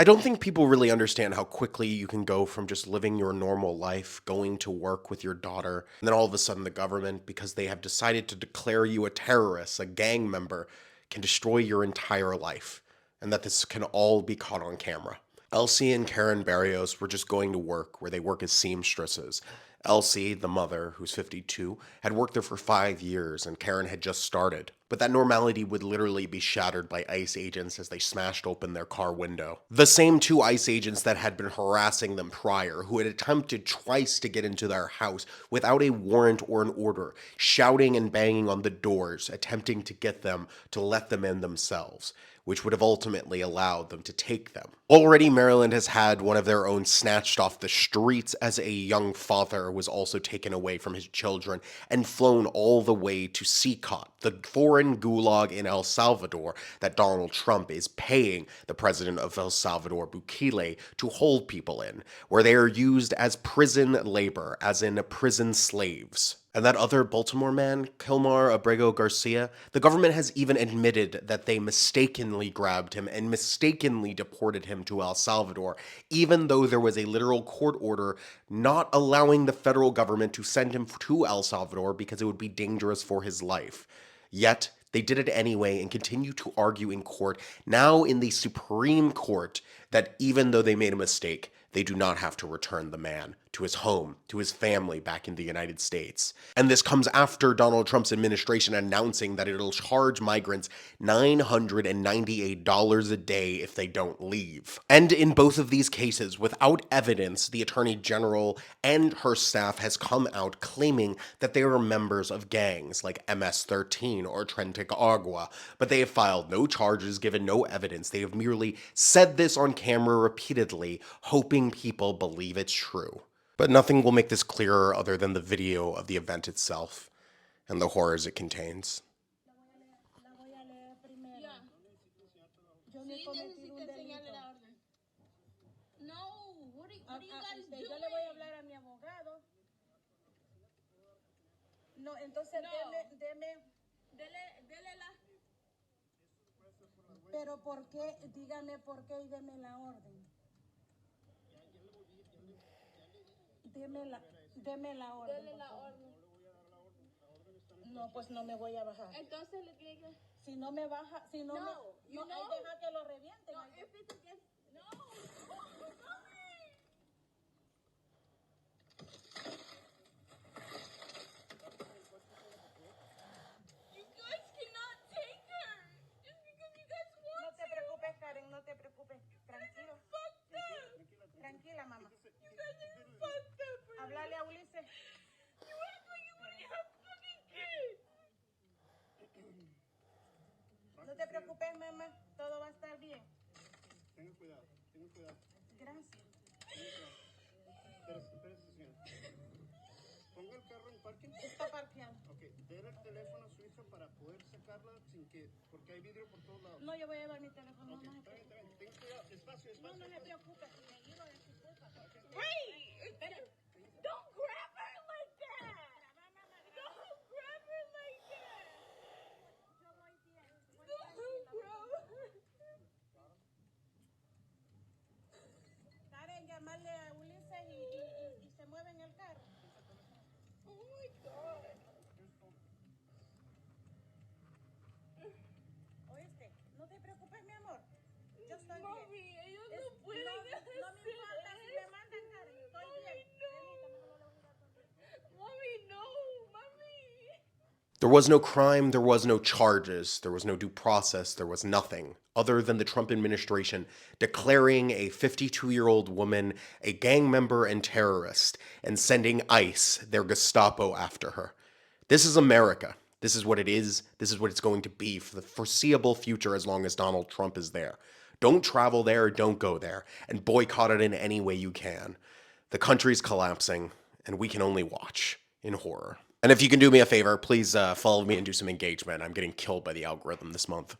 I don't think people really understand how quickly you can go from just living your normal life, going to work with your daughter, and then all of a sudden the government, because they have decided to declare you a terrorist, a gang member, can destroy your entire life, and that this can all be caught on camera. Elsie and Karen Barrios were just going to work where they work as seamstresses. Elsie, the mother, who's 52, had worked there for 5 years and Karen had just started. But that normality would literally be shattered by ICE agents as they smashed open their car window. The same two ICE agents that had been harassing them prior, who had attempted twice to get into their house without a warrant or an order, shouting and banging on the doors, attempting to get them to let them in themselves, which would have ultimately allowed them to take them. Already, Maryland has had one of their own snatched off the streets as a young father was also taken away from his children and flown all the way to CICOT, the foreign gulag in El Salvador that Donald Trump is paying the president of El Salvador, Bukele, to hold people in, where they are used as prison labor, as in prison slaves. And that other Baltimore man, Kilmar Abrego Garcia, the government has even admitted that they mistakenly grabbed him and mistakenly deported him to El Salvador, even though there was a literal court order not allowing the federal government to send him to El Salvador because it would be dangerous for his life. Yet, they did it anyway and continue to argue in court, now in the Supreme Court, that even though they made a mistake, they do not have to return the man to his home, to his family back in the United States. And this comes after Donald Trump's administration announcing that it'll charge migrants $998 a day if they don't leave. And in both of these cases, without evidence, the Attorney General and her staff has come out claiming that they are members of gangs like MS-13 or Trentic Agua, but they have filed no charges, given no evidence. They have merely said this on camera repeatedly, hoping people believe it's true. But nothing will make this clearer other than the video of the event itself and the horrors it contains. La voy a leer primero. Ya. Yo no he cometido un delito. No, what are you guys doing? Yo le voy a hablar a mi abogado. No, entonces no. Dele la. Pero ¿por qué? Dígame por qué y deme la orden. Deme la orden. Dele la orden. No, pues no me voy a bajar. Entonces le digo. Si no me baja, si no, no me. No, deja que lo revienten. No, if it's against. No. You guys cannot take her. Just because you guys want to. No te preocupes, Karen, no te preocupes. Tranquilo. Tranquila, mamá. You guys are fucked up. Háblale a Ulises. You act like you already have fucking kids. No te preocupes, mamá. Todo va a estar bien. Tenga cuidado, tenga cuidado. Gracias. Espérese, señora. Ponga el carro en parking. Está parqueado. Ok, déle el teléfono a su hija para poder sacarla sin que, porque hay vidrio por todos lados. No, yo voy a llevar mi teléfono. Okay, no, está bien. Tenga cuidado, espacio. No, no se preocupe. Me llevo de su esposa. Wait! Don't grab her like that! Don't grab her like that! Yo voy bien. No, bro. Karen, llamarle a Ulises y se mueve en el carro. Oh my God. ¿Oíste? No te preocupes, mi amor. Yo estoy bien. Mami, ellos no pueden hacer no me importa si me mandan, Karen. Estoy bien. Mommy, no, mommy. There was no crime, there was no charges, there was no due process, there was nothing other than the Trump administration declaring a 52-year-old woman a gang member and terrorist and sending ICE, their Gestapo, after her. This is America. This is what it is. This is what it's going to be for the foreseeable future as long as Donald Trump is there. Don't travel there, don't go there, and boycott it in any way you can. The country's collapsing, and we can only watch in horror. And if you can do me a favor, please follow me and do some engagement. I'm getting killed by the algorithm this month.